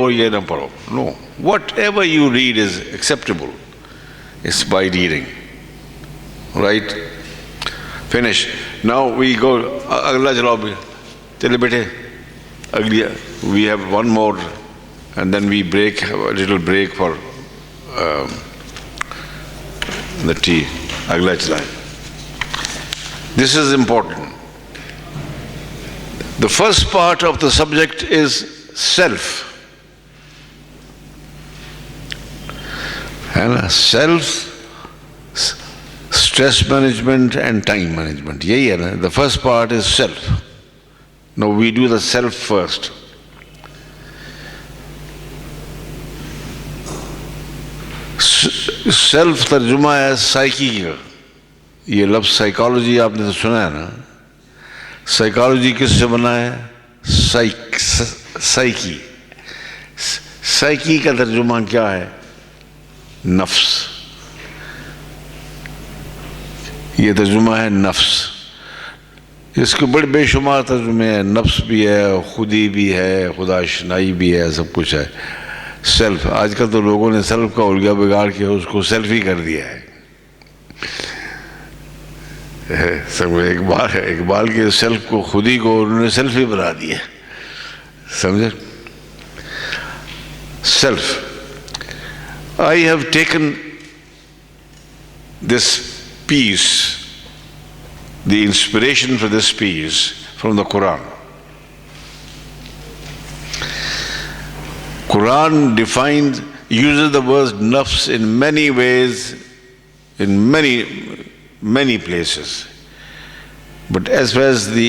پڑھو یہ نہ پڑھو. No, whatever you read is acceptable. It's by reading. Right? Finish. Now we go. اگلا چلاؤ بھی. چلے بیٹے اگلی. We have one more and then we break, have a little break for the tea. اگلا چلائیں. This is important. The first part of the subject is self. ہے نا؟ Self, stress management and time management. یہی ہے نا. The first part is self. Now we do the self first. Self ترجمہ ہے psyche کا. یہ لفظ سائیکالوجی آپ نے تو سنا ہے نا. سائیکالوجی کس سے بنا ہے؟ سائیکی. سائیکی کا ترجمہ کیا ہے؟ نفس. یہ ترجمہ ہے نفس. اس کے بڑے بے شمار ترجمے ہیں. نفس بھی ہے، خودی بھی ہے، خدا شنائی بھی ہے، سب کچھ ہے. سیلف، آج کل تو لوگوں نے سیلف کا الگا بگاڑ کے اس کو سیلف ہی کر دیا ہے. اقبال کے سیلف کو، خودی کو انہوں نے سیلف ہی بنا دیا. سمجھے؟ Self. I have taken this piece, the inspiration for this piece from the Quran. Quran defines, uses the word nafs in many ways, in many places. But as far as the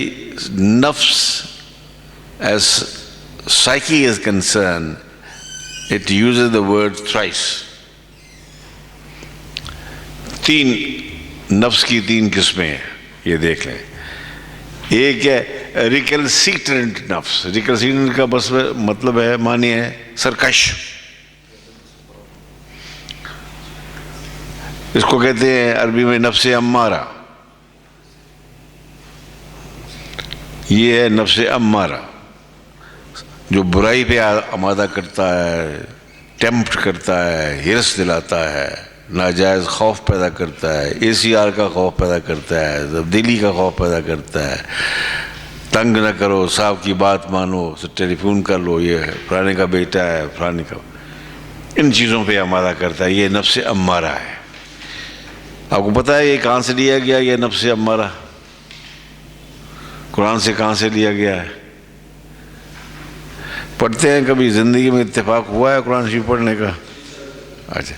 nafs, as psyche is concerned, it uses the word thrice. تین نفس کی تین قسمیں ہیں، یہ دیکھ لیں. ایک ہے ریکلسیٹرنٹ نفس. ریکلسیٹرنٹ کا بس مطلب ہے، معنی ہے سرکش. اس کو کہتے ہیں عربی میں نفس امارہ. یہ ہے نفس امارہ جو برائی پہ آمادہ کرتا ہے، ٹیمپٹ کرتا ہے، ہرس دلاتا ہے، ناجائز خوف پیدا کرتا ہے، اے سی آر کا خوف پیدا کرتا ہے، تبدیلی کا خوف پیدا کرتا ہے. تنگ نہ کرو، صاحب کی بات مانو، ٹیلی فون کر لو، یہ فلانے کا بیٹا ہے، فلانے کا. ان چیزوں پہ آمادہ کرتا ہے. یہ نفس امارہ ہے. آپ کو پتہ ہے یہ کہاں سے لیا گیا؟ یہ نفس امارہ قرآن سے کہاں سے لیا گیا ہے؟ پڑھتے ہیں کبھی؟ زندگی میں اتفاق ہوا ہے قرآن شریف پڑھنے کا؟ اچھا،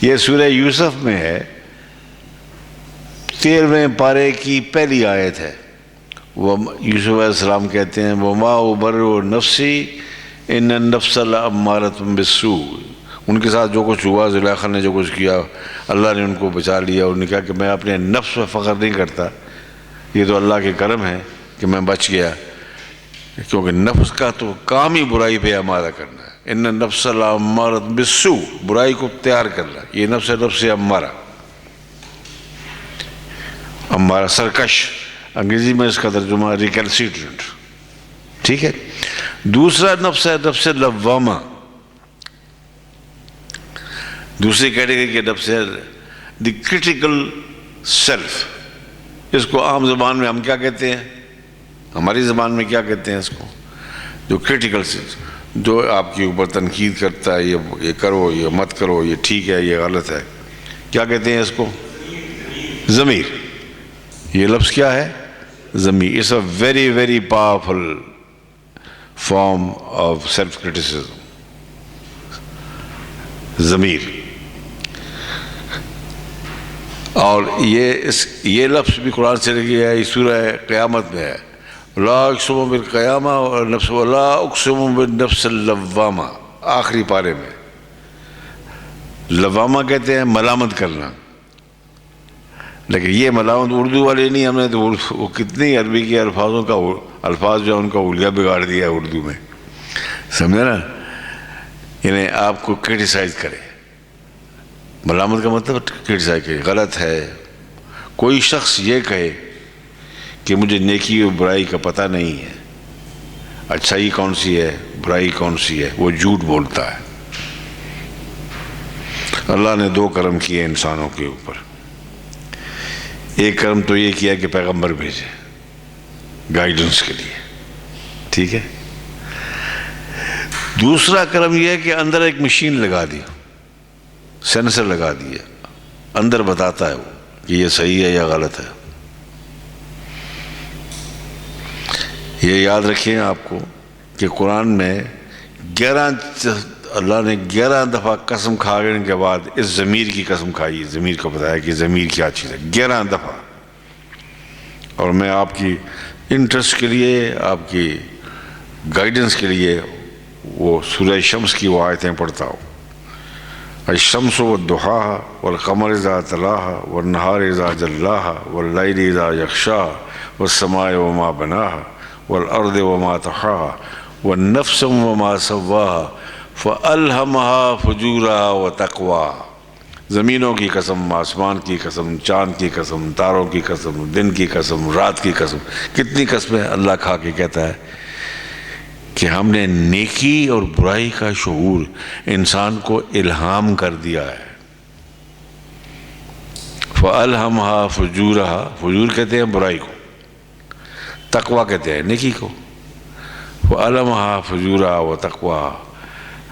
یہ سورہ یوسف میں ہے، 13ویں پارے کی پہلی آیت ہے. یوسف علیہ السلام کہتے ہیں وَمَا أُبَرِّئُ نَفْسِي إِنَّ النَّفْسَ لَأَمَّارَةٌ بِالسُّوءِ. ان کے ساتھ جو کچھ ہوا، زلیخا نے جو کچھ کیا، اللہ نے ان کو بچا لیا. انہوں نے کہا کہ میں اپنے نفس پہ فخر نہیں کرتا، یہ تو اللہ کے کرم ہے کہ میں بچ گیا، کیونکہ نفس کا تو کام ہی برائی پہ آمادہ کرنا ہے. ان النفس لأمارۃ بالسوء، برائی کو تیار کرنا. یہ نفس امارہ. امارہ سرکش. انگریزی میں اس کا ترجمہ ریکلسیٹرنٹ. ٹھیک ہے. دوسرا نفس ہے نفس لوامہ. دوسری کیٹیگری کے نفس ہے دی کرٹیکل سیلف. اس کو عام زبان میں ہم کیا کہتے ہیں؟ ہماری زبان میں کیا کہتے ہیں اس کو؟ جو کرٹیکل سیلف، جو آپ کے اوپر تنقید کرتا ہے، یہ کرو، یہ مت کرو، یہ ٹھیک ہے، یہ غلط ہے. کیا کہتے ہیں اس کو؟ ضمیر. یہ لفظ کیا ہے؟ ضمیر. It's a very very powerful form of self criticism. ضمیر. اور یہ لفظ بھی قرآن سے لگی ہے. سورہ قیامت میں ہے لا اقسم بالقیامہ اور نفس ولا اقسم بالنفس اللوامہ. آخری پارے میں لوامہ کہتے ہیں ملامت کرنا، لیکن یہ ملامت اردو والے نہیں. ہم نے تو وہ کتنی عربی کے الفاظ جو ان کا اولیا بگاڑ دیا ہے اردو میں. سمجھے نا؟ یعنی آپ کو کرٹیسائز کرے. ملامت کا مطلب کرٹیسائز کرے، غلط ہے. کوئی شخص یہ کہے کہ مجھے نیکی اور برائی کا پتہ نہیں ہے، اچھائی کون سی ہے، برائی کون سی ہے، وہ جھوٹ بولتا ہے۔ اللہ نے دو کرم کیے انسانوں کے اوپر۔ ایک کرم تو یہ کیا کہ پیغمبر بھیجے گائیڈنس کے لیے، ٹھیک ہے۔ دوسرا کرم یہ ہے کہ اندر ایک مشین لگا دی، سینسر لگا دیا، اندر بتاتا ہے وہ کہ یہ صحیح ہے یا غلط ہے۔ یہ یاد رکھیں آپ کو کہ قرآن میں 11 اللہ نے 11 دفعہ قسم کھانے کے بعد اس ضمیر کی قسم کھائی، ضمیر کو بتایا کہ ضمیر کیا چیز ہے، 11 دفعہ۔ اور میں آپ کی انٹرسٹ کے لیے، آپ کی گائیڈنس کے لیے وہ سورہ شمس کی وہ آیتیں پڑھتا ہوں۔ الشمس والضحاها والقمر اذا تلاها والنهار اذا جلاها والليل اذا يغشاها والسماء وما بناها والارض وما طحاها والنفس وما سواها فألهمها فجورها وتقواها۔ زمینوں کی قسم، آسمان کی قسم، چاند کی قسم، تاروں کی قسم، دن کی قسم، رات کی قسم، کتنی قسمیں اللہ کھا کے کہتا ہے کہ ہم نے نیکی اور برائی کا شعور انسان کو الہام کر دیا ہے۔ فَأَلْهَمْهَا فُجُورَهَا، فجور کہتے ہیں برائی کو، تقویٰ کہتے ہیں نیکی کو۔ فَأَلْهَمْهَا فُجُورَهَا وَتَقْوَاهَا،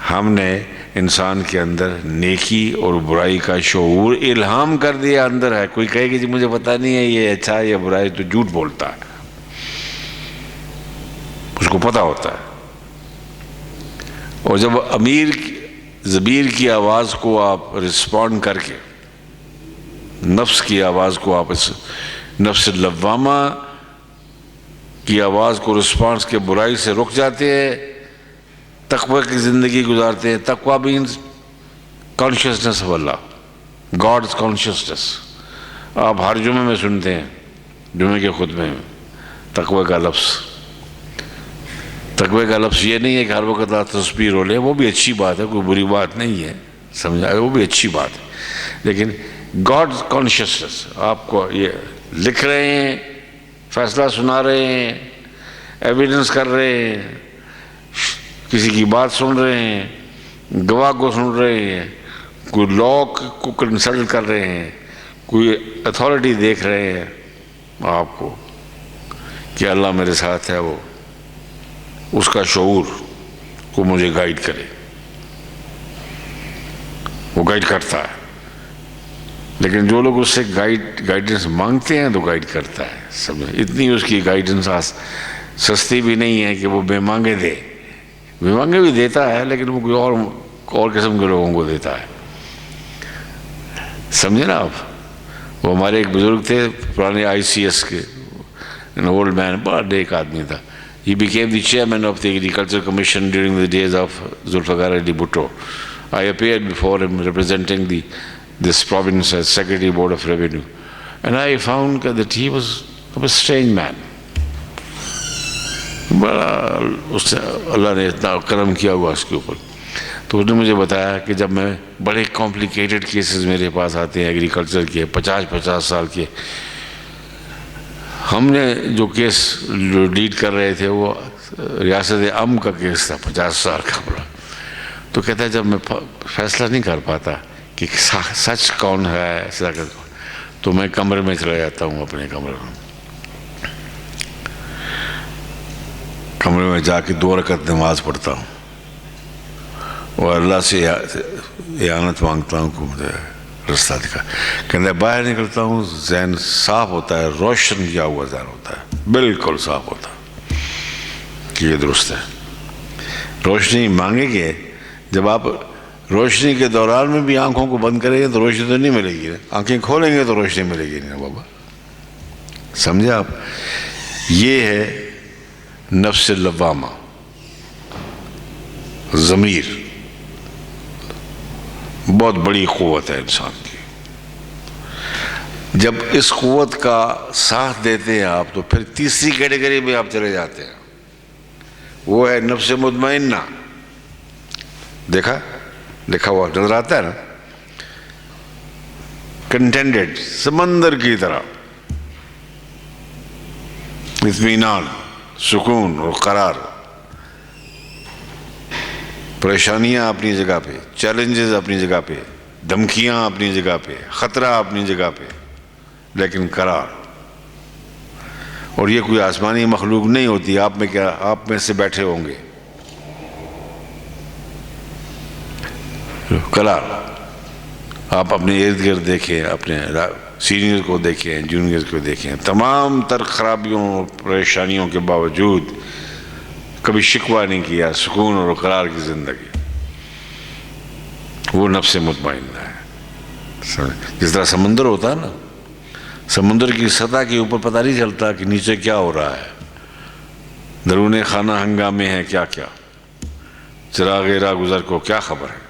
ہم نے انسان کے اندر نیکی اور برائی کا شعور الہام کر دیا، اندر ہے۔ کوئی کہے کہ جی مجھے پتہ نہیں ہے یہ اچھا ہے یا برائی، تو جھوٹ بولتا ہے، اس کو پتہ ہوتا ہے۔ اور جب امیر ضمیر کی آواز کو آپ رسپونڈ کر کے، نفس کی آواز کو آپ اس نفس لوامہ کی آواز کو رسپانس کے برائی سے رک جاتے ہیں، تقوی کی زندگی گزارتے ہیں۔ تقوی means conscience of Allah, God's conscience. آپ ہر جمعے میں سنتے ہیں، جمعے کے خطبے میں تقوی کا لفظ۔ تقوی کا لفظ یہ نہیں ہے کہ ہر وقت آپ تسبیح رو لیں، وہ بھی اچھی بات ہے، کوئی بری بات نہیں ہے، سمجھا، وہ بھی اچھی بات ہے، لیکن گاڈ کانشیسنس، آپ کو یہ لکھ رہے ہیں، فیصلہ سنا رہے ہیں، ایویڈنس کر رہے ہیں، کسی کی بات سن رہے ہیں، گواہ کو سن رہے ہیں، کوئی لا کو کنسلٹ کر رہے ہیں، کوئی اتھارٹی دیکھ رہے ہیں آپ کو کہ اللہ میرے ساتھ ہے، وہ اس کا شعور کو مجھے گائیڈ کرے، وہ گائیڈ کرتا ہے۔ لیکن جو لوگ اس سے گائیڈنس مانگتے ہیں تو گائیڈ کرتا ہے، سمجھے، اتنی اس کی گائیڈنس سستی بھی نہیں ہے کہ وہ بے مانگے دے، بے مانگے بھی دیتا ہے، لیکن وہ کوئی اور قسم کے لوگوں کو دیتا ہے، سمجھے نا آپ۔ وہ ہمارے ایک بزرگ تھے پرانے ICS کے، اولڈ مین، بڑا نیک آدمی تھا۔ He became the chairman of the Agriculture Commission during the days of Zulfikar Ali Bhutto. I appeared before him representing this province as Secretary Board of Revenue. And I found that he was a strange man. بڑا اس سے اللہ نے اتنا کرم کیا ہوا اس کے اوپر۔ تو اس نے مجھے بتایا کہ جب میں بڑے کمپلیکیٹڈ کیسز میرے پاس آتے ہیں ایگریکلچر کے، 50 سال کے، ہم نے جو کیس ڈیل کر رہے تھے وہ ریاست کا کیس تھا، 50 سال کا بڑا۔ تو کہتا ہے جب میں فیصلہ نہیں کر پاتا کہ سچ کون ہے، صداقت کون، تو میں کمرے میں چلا جاتا ہوں، اپنے کمرے میں جا کے 2 رکعت نماز پڑھتا ہوں اور اللہ سے اعانت مانگتا ہوں کہ مجھے رستہ دکھا۔ کہتا ہے باہر نکلتا ہوں، ذہن صاف ہوتا ہے، روشن کیا ہوا ذہن ہوتا ہے، بالکل صاف ہوتا ہے کہ یہ درست ہے۔ روشنی مانگیں گے، جب آپ روشنی کے دوران میں بھی آنکھوں کو بند کریں گے تو روشنی تو نہیں ملے گی، آنکھیں کھولیں گے تو روشنی ملے گی نہیں بابا، سمجھے آپ۔ یہ ہے نفس لوامہ، ضمیر، بہت بڑی قوت ہے انسان کی۔ جب اس قوت کا ساتھ دیتے ہیں آپ تو پھر تیسری کیٹیگری میں آپ چلے جاتے ہیں، وہ ہے نفس مطمئنہ۔ دیکھا لکھا ہوا نظر آتا ہے نا، کنٹینٹڈ، سمندر کی طرح، اطمینان، سکون اور قرار۔ پریشانیاں اپنی جگہ پہ، چیلنجز اپنی جگہ پہ، دھمکیاں اپنی جگہ پہ، خطرہ اپنی جگہ پہ، لیکن قرار. اور یہ کوئی آسمانی مخلوق نہیں ہوتی، آپ میں سے بیٹھے ہوں گے. قرار. آپ اپنے ارد گرد دیکھیں، اپنے سینئر کو دیکھیں، جونیئر کو دیکھیں، تمام تر خرابیوں اور پریشانیوں کے باوجود کبھی شکوہ نہیں کیا، سکون اور قرار کی زندگی. وہ نفس مطمئنہ ہے. جس طرح سمندر ہوتا ہے نا، سمندر کی سطح کے اوپر پتہ نہیں چلتا کہ نیچے کیا ہو رہا ہے، درون خانہ ہنگامے ہیں کیا کیا، چراغ راہ گزر کو کیا خبر ہے.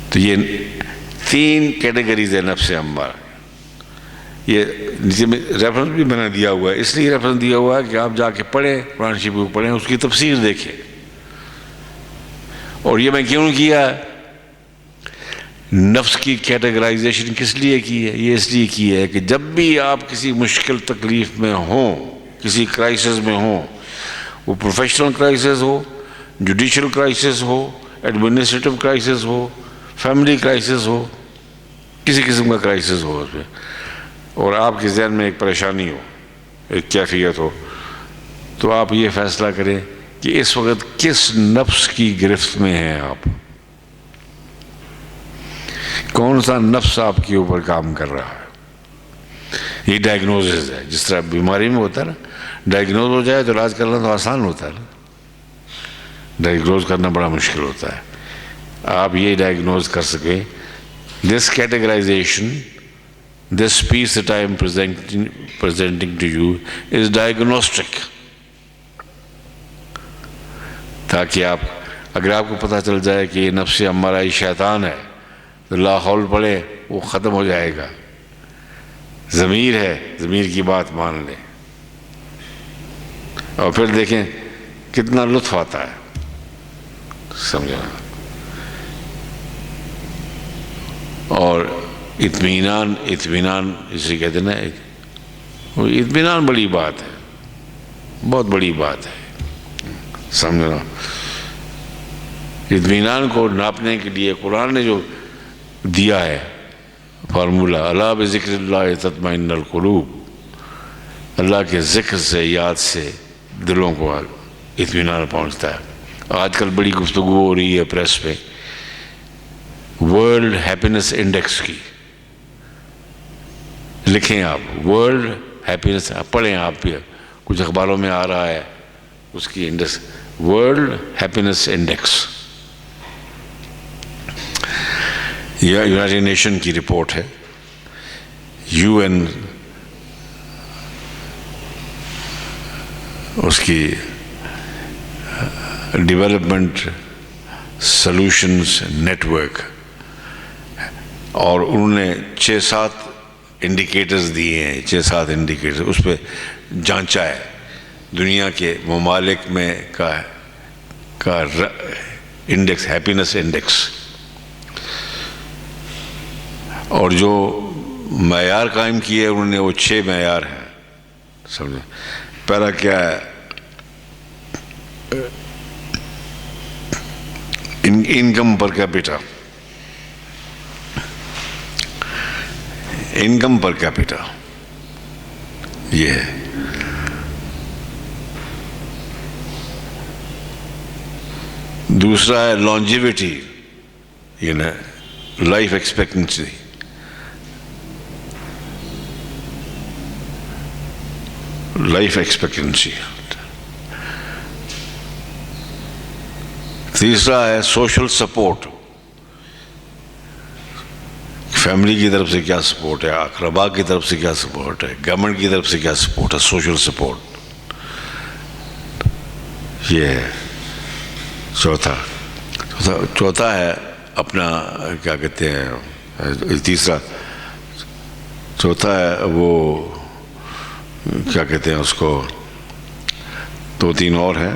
تو یہ 3 کیٹیگریز ہے نفس امارہ. یہ نیچے میں ریفرنس بھی میں نے دیا ہوا ہے، اس لیے ریفرنس دیا ہوا ہے کہ آپ جا کے پڑھیں، قرآن شریف کو پڑھیں، اس کی تفسیر دیکھیں. اور یہ میں کیوں کیا ہے؟ نفس کی کیٹیگرائزیشن کس لیے کی ہے؟ یہ اس لیے کی ہے کہ جب بھی آپ کسی مشکل تکلیف میں ہوں، کسی کرائسس میں ہوں، وہ پروفیشنل کرائسس ہو، جوڈیشل کرائسس ہو، ایڈمنسٹریٹو کرائسس ہو، فیملی کرائسس ہو، کسی قسم کا کرائسس ہو اس میں، اور آپ کے ذہن میں ایک پریشانی ہو، ایک کیفیت ہو، تو آپ یہ فیصلہ کریں کہ اس وقت کس نفس کی گرفت میں ہیں آپ، کون سا نفس آپ کے اوپر کام کر رہا ہے. یہ ڈائگنوزز ہے. جس طرح بیماری میں ہوتا ہے نا، ڈائگنوز ہو جائے تو علاج کرنا تو آسان ہوتا ہے نا، ڈائگنوز کرنا بڑا مشکل ہوتا ہے. آپ یہ ڈائگنوز کر سکیں. This categorisation, this piece that I am presenting to you is diagnostic. تاکہ اگر آپ کو پتہ چل جائے کہ یہ نفس امارہ شیطان ہے تو لا حول پڑھے، وہ ختم ہو جائے گا. ضمیر ہے، ضمیر کی بات مان لیں، اور پھر دیکھیں کتنا لطف آتا ہے. سمجھا؟ اور اطمینان اسے کہتے ہیں نا، وہ اطمینان بڑی بات ہے، بہت بڑی بات ہے. سمجھنا؟ اطمینان کو ناپنے کے لیے قرآن نے جو دیا ہے فارمولہ، الا بذکر اللہ تطمئن القلوب، اللہ کے ذکر سے، یاد سے دلوں کو اطمینان پہنچتا ہے. آج کل بڑی گفتگو ہو رہی ہے پریس پہ ورلڈ ہیپینس انڈیکس کی. لکھیں آپ ورلڈ ہیپینس، پڑھیں آپ بھی، کچھ اخباروں میں آ رہا ہے اس کی انڈیکس، ورلڈ ہیپینس انڈیکس. یہ یونائٹڈ نیشن کی رپورٹ ہے. UN اس کی ڈیولپمنٹ سولوشنز نیٹ ورک، اور انہوں نے 6-7 انڈیکیٹرز دیے ہیں، 6-7 انڈیکیٹر اس پہ جانچا ہے دنیا کے ممالک میں کا انڈیکس، ہیپینس انڈیکس. اور جو معیار قائم کیے انہوں نے، وہ 6 معیار ہیں. سمجھے؟ پہلا کیا ہے؟ Income per capita, income per capita یہ ہے. دوسرا ہے longevity, life expectancy. Life expectancy. تیسرا ہے سوشل سپورٹ، فیملی کی طرف سے کیا سپورٹ ہے، اقربا کی طرف سے کیا سپورٹ ہے، گورنمنٹ کی طرف سے کیا سپورٹ ہے، سوشل سپورٹ. یہ ہے چوتھا ہے اپنا کیا کہتے ہیں، تیسرا چوتھا ہے وہ کیا کہتے ہیں اس کو، 2-3 اور ہیں،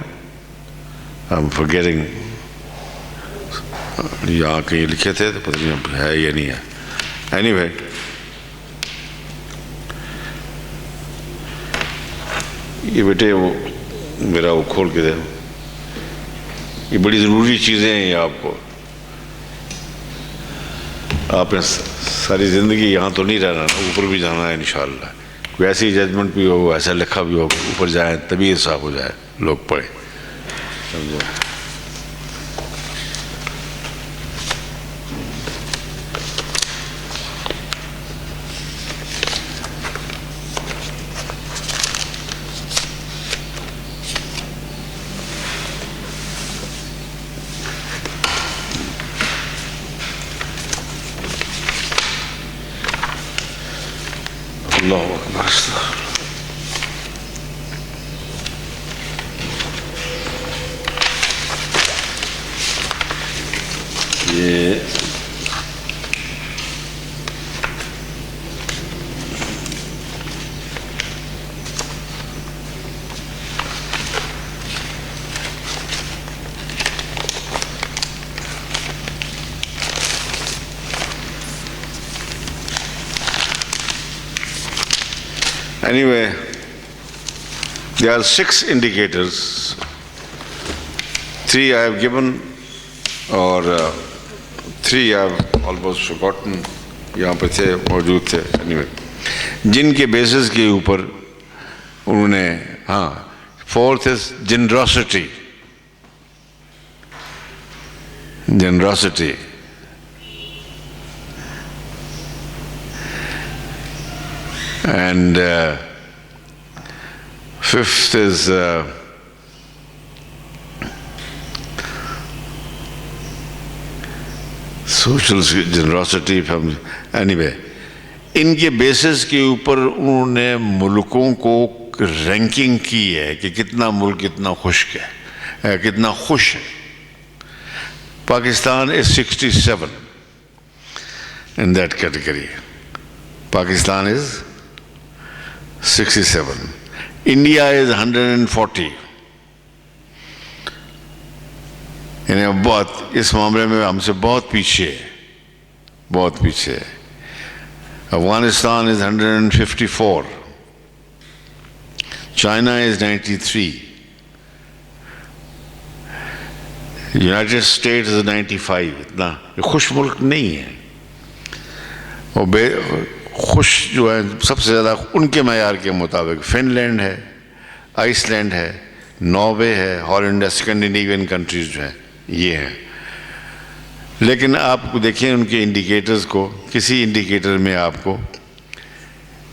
I'm forgetting، یہاں کہیں لکھے تھے تو پتہ نہیں ہے یا نہیں ہے. Anyway، یہ بیٹے وہ میرا وہ کھول کے دے. یہ بڑی ضروری چیزیں ہیں. آپ نے ساری زندگی یہاں تو نہیں رہنا، اوپر بھی جانا ہے انشاءاللہ. کوئی ایسی ججمنٹ بھی ہو، ایسا لکھا بھی ہو، اوپر جائیں طبیعت صاف ہو جائے، لوگ پڑھیں. سمجھو. اللہ اکبر. یہ anyway, there are 6 indicators. 3 I have given, or 3 I have almost forgotten. یہاں پہ تھے، موجود تھے. anyway, جن کے بیسس کے اوپر انہوں نے ہاں. 4th is generosity. Generosity. And 5th is social generosity. Anyway, ان کے بیسس کے اوپر انہوں نے ملکوں کو رینکنگ کی ہے کہ کتنا ملک کتنا خشک ہے، کتنا خوش ہے. Pakistan is 67 in that category. Pakistan is 67. India is 140. یعنی بہت اس معاملے میں ہم سے بہت پیچھے ہے، بہت پیچھے ہے. Afghanistan is 154. China is 93. United States is 95. اتنا خوش ملک نہیں ہے. اور خوش جو ہے سب سے زیادہ ان کے معیار کے مطابق فن لینڈ ہے، آئس لینڈ ہے، ناروے ہے، ہالینڈ ہے. اسکینڈینیوین کنٹریز جو ہیں یہ ہیں. لیکن آپ کو دیکھیں ان کے انڈیکیٹرز کو، کسی انڈیکیٹر میں آپ کو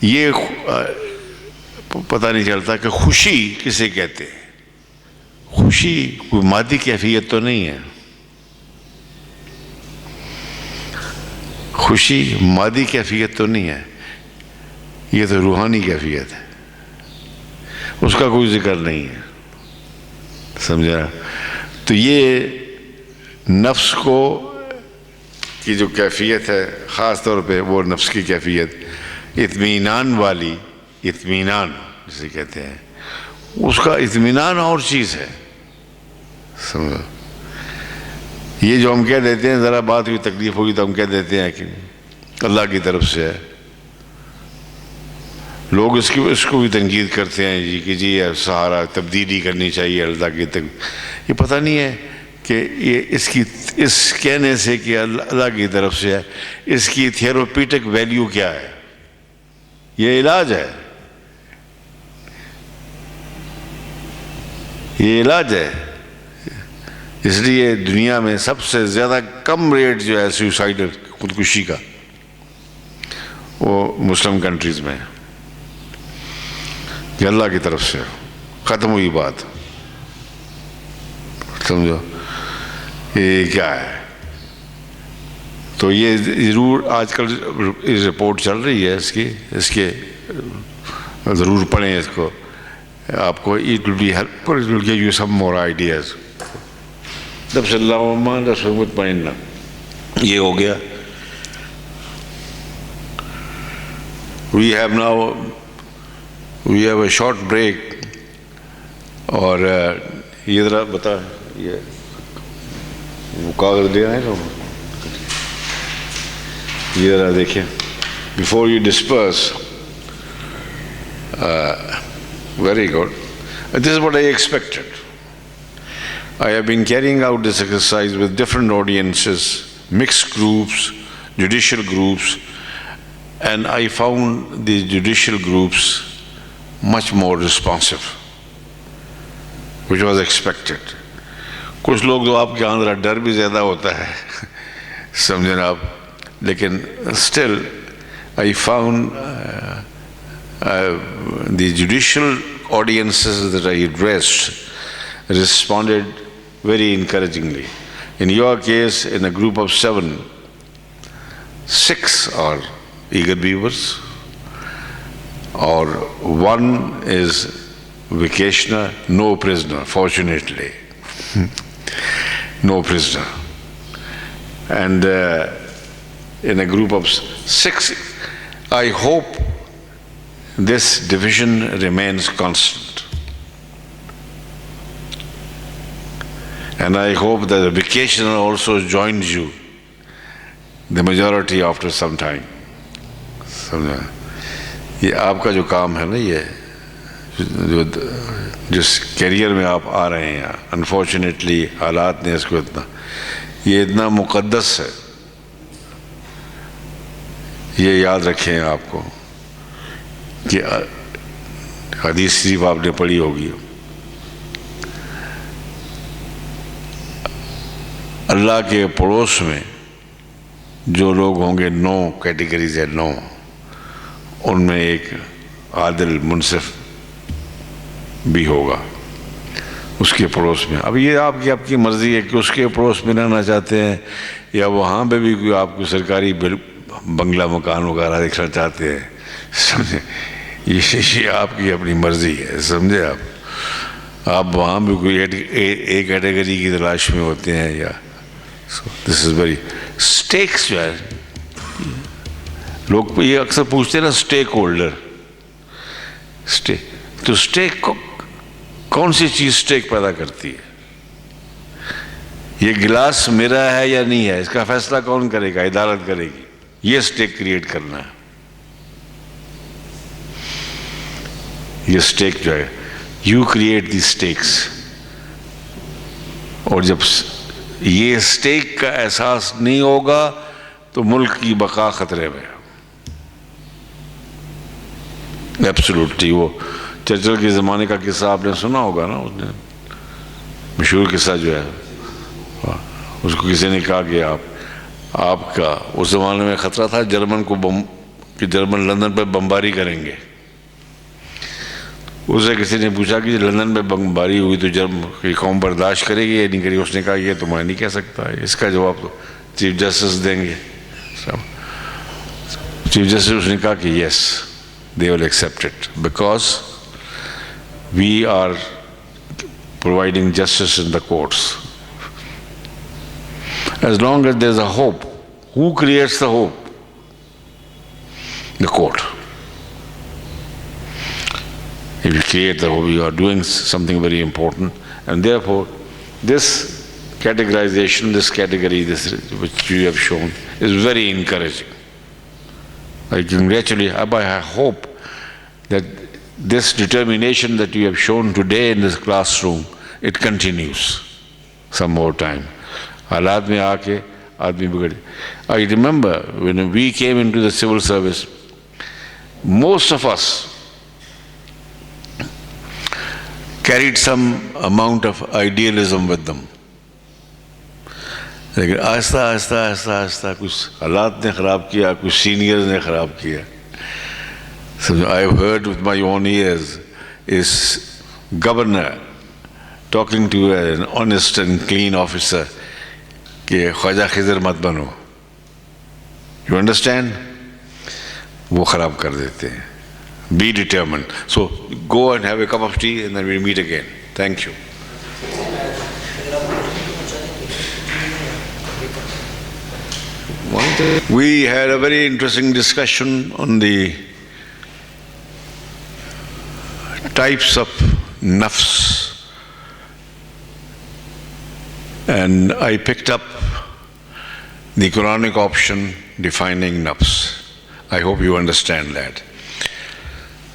یہ پتہ نہیں چلتا کہ خوشی کسے کہتے ہیں. خوشی کوئی مادی کیفیت تو نہیں ہے. خوشی مادی کیفیت تو نہیں ہے، یہ تو روحانی کیفیت ہے. اس کا کوئی ذکر نہیں ہے. سمجھا؟ تو یہ نفس کو کی جو کیفیت ہے خاص طور پہ وہ نفس کی کیفیت اطمینان والی، اطمینان جسے کہتے ہیں، اس کا اطمینان اور چیز ہے. سمجھو؟ یہ جو ہم کہہ دیتے ہیں، ذرا بات ہوئی تکلیف ہوگی تو ہم کہہ دیتے ہیں کہ اللہ کی طرف سے ہے. لوگ اس کو بھی تنقید کرتے ہیں جی کہ جی سہارا تبدیلی کرنی چاہیے اللہ کی یہ پتہ نہیں ہے کہ یہ اس کہنے سے کہ اللہ کی طرف سے ہے، اس کی تھیروپیٹک ویلیو کیا ہے. یہ علاج ہے، یہ علاج ہے. اس لیے دنیا میں سب سے زیادہ کم ریٹ جو ہے سوسائڈل خودکشی کا وہ مسلم کنٹریز میں ہے. کہ اللہ کی طرف سے ختم ہوئی بات. سمجھو یہ کیا ہے. تو یہ ضرور آج کل رپورٹ چل رہی ہے اس کے ضرور پڑھیں اس کو. آپ کو it will be helpful, it will give you some more ideas. جب صلی اللہ علیہ وسلم مطمئنہ یہ ہو گیا. We have a short break. اور یہ ذرا بتا یہ وہ کاغذ لے آئے لوگ یہ ذرا دیکھیں before you disperse. Very good. This is what I expected. I have been carrying out this exercise with different audiences, mixed groups, judicial groups, and I found the judicial groups much more responsive, which was expected. कुछ लोग तो आपके अंदर डर भी ज़्यादा होता है समझे ना आप, लेकिन still I found the judicial audiences that I addressed responded very encouragingly. In your case, in a group of 7, 6 are eager beavers, or 1 is vacationer, no prisoner, fortunately. No prisoner. And in a group of 6, I hope this division remains constant. And I hope that the vacationer also joins you, the majority after some time. समझा, ये आपका जो काम है ना, ये जो जिस कैरियर में आप आ रहे हैं यहाँ, अनफॉर्चुनेटली हालात ने इसको इतना, ये इतना मुक़द्दस है, ये याद रखें आपको कि हदीस शरीफ आपने पढ़ी होगी, अल्लाह के पड़ोस में जो लोग होंगे 9 कैटेगरीज है, 9, उनमें एक आदिल मुनसिफ भी होगा उसके पड़ोस में. अब ये आपकी मर्ज़ी है कि उसके पड़ोस में रहना चाहते हैं या वहाँ पे भी कोई आपको सरकारी बंगला मकान वगैरह देखना चाहते हैं, समझे, ये आपकी अपनी मर्ज़ी है, समझे आप वहाँ भी कोई एक कैटेगरी की तलाश में होते हैं या. दिस इज़ वेरी स्टेक्स जो है, लोग ये अक्सर पूछते हैं ना, स्टेक होल्डर, तो स्टेक कौन सी चीज़ स्टेक पैदा करती है? ये गिलास मेरा है या नहीं है, इसका फैसला कौन करेगा? अदालत करेगी. ये स्टेक क्रिएट करना है. ये स्टेक जो है, यू क्रिएट दी स्टेक्स. और जब ये स्टेक का एहसास नहीं होगा तो मुल्क की बका खतरे में. एब्सोल्युटली. वो चर्चिल के ज़माने का किस्सा आपने सुना होगा ना, उसने मशहूर किस्सा जो है, उसको किसी ने कहा कि आपका उस ज़माने में ख़तरा था जर्मन को कि जर्मन लंदन पर बमबारी करेंगे. उससे किसी ने पूछा कि लंदन में बमबारी हुई तो जर्मन की कौम बर्दाश्त करेगी या नहीं करेगी? उसने कहा ये तो मैं नहीं कह सकता, इसका जवाब तो चीफ जस्टिस देंगे. चीफ जस्टिस उसने कहा कि yes, they will accept it because we are providing justice in the courts. As long as there's a hope, who creates the hope? The court. If you create the hope, you are doing something very important, and therefore this categorization, this category, this which you have shown, is very encouraging. I congratulate, I hope that this determination that you have shown today in this classroom, it continues some more time. हालात में आके आदमी बिगड़े. I remember when we came into the civil service, most of us carried some amount of idealism with them. लेकिन आहिस्ता आहिस्ता आहिस्ता आहिस्ता कुछ हालात ने ख़राब किया, कुछ सीनियर्स ने ख़राब किया. So I have heard with my own ears is governor talking to an honest and clean officer कि ख्वाजा खिज़र मत बनो. You understand? वो ख़राब कर देते हैं. Be determined. So go and have a cup of tea and then we'll meet again. Thank you. We had a very interesting discussion on the types of nafs, and I picked up the Quranic option defining nafs. I hope you understand that.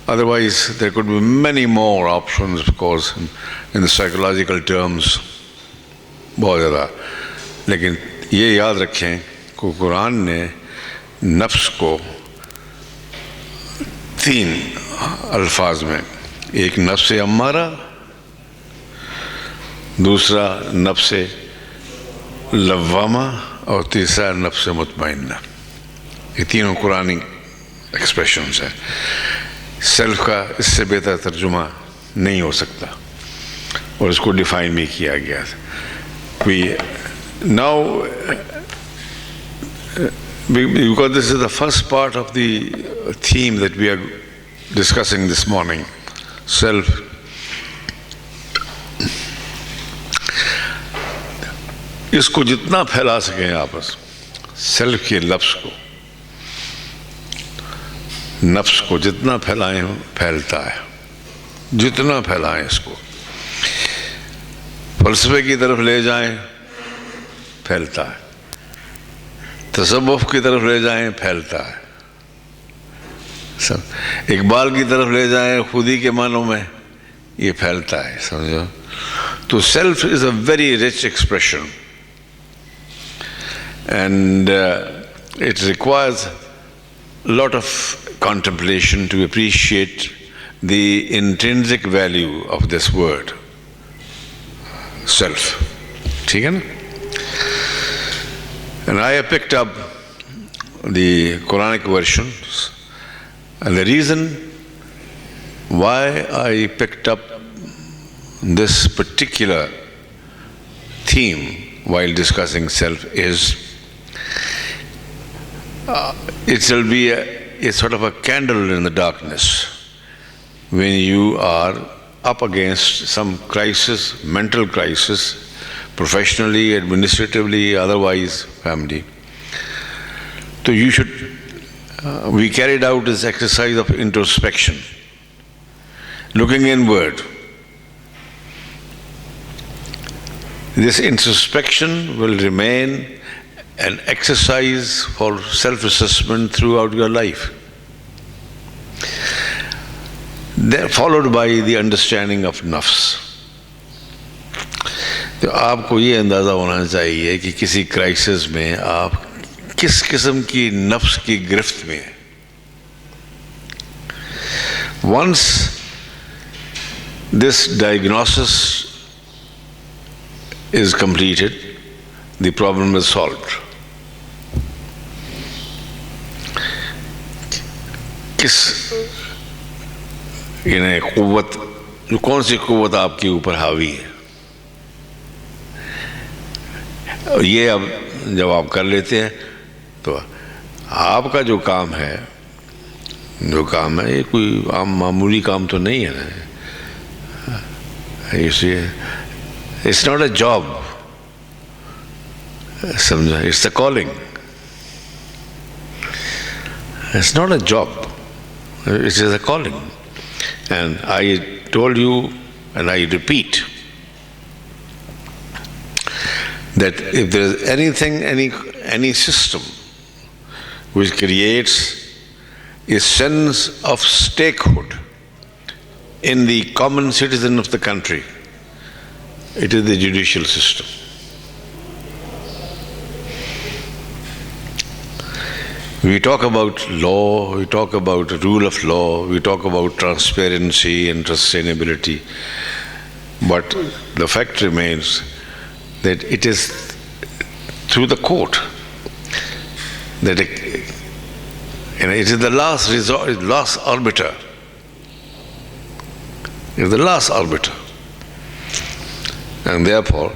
Otherwise, there could be many more options, of course, in the psychological terms, بہت زیادہ. لیکن یہ یاد رکھیں کہ قرآن نے نفس کو 3 الفاظ میں، ایک نفس امارہ، دوسرا نفس لوامہ، اور تیسرا نفس مطمئنہ. یہ تینوں قرآنی ایکسپریشنز ہیں. سیلف کا اس سے بہتر ترجمہ نہیں ہو سکتا، اور اس کو ڈیفائن بھی کیا گیا. Now, because this is the first part of the theme that we are discussing this morning, self. اس کو جتنا پھیلا سکیں آپس، سیلف کے لفظ کو، نفس کو جتنا پھیلائیں پھیلتا ہے، جتنا پھیلائیں اس کو. فلسفے کی طرف لے جائیں پھیلتا ہے، تصوف کی طرف لے جائیں پھیلتا ہے، اقبال کی طرف لے جائیں خودی کے معنوں میں یہ پھیلتا ہے. سمجھو تو self is a very rich expression and it requires a lot of contemplation to appreciate the intrinsic value of this word self. ٹھیک ہے نا. And I have picked up the Quranic versions, and the reason why I picked up this particular theme while discussing self is it will be a sort of a candle in the darkness when you are up against some crisis, mental crisis, professionally, administratively, otherwise, family. So you should, we carried out this exercise of introspection, looking inward. This introspection will remain an exercise for self-assessment throughout your life. Then followed by the understanding of nafs. تو آپ کو یہ اندازہ ہونا چاہیے کہ کسی crisis میں آپ کس قسم کی نفس کی گرفت میں ہیں. Once this diagnosis is completed, the problem is solved. کس یعنی قوت، کون سی قوت آپ کے اوپر حاوی ہے، یہ اب جب آپ کر لیتے ہیں تو آپ کا جو کام ہے یہ کوئی عام معمولی کام تو نہیں ہے نا. اٹس ناٹ اے جاب، سمجھا، it's a calling. It's not a job, it is a calling. And I told you, and I repeat, that if there is anything, any system which creates a sense of stakehood in the common citizen of the country, it is the judicial system. We talk about law, we talk about rule of law, we talk about transparency and sustainability, but the fact remains that it is through the court that it is the last resort, last arbiter. It is the last arbiter. And therefore,